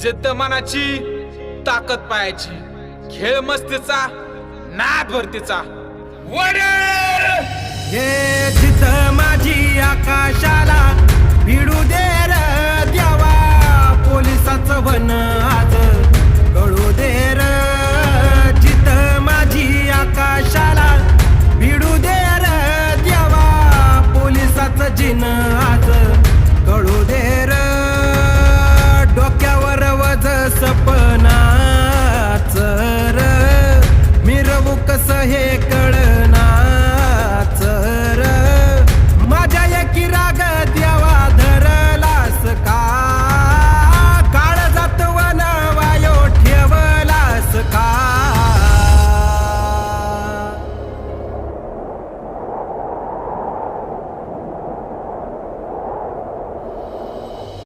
जिद्द मनाची, ताकद पायाची, खेळ मस्तीचा, नाद भरतीचा. हे जिथं माझी आकाशाला भिडू दे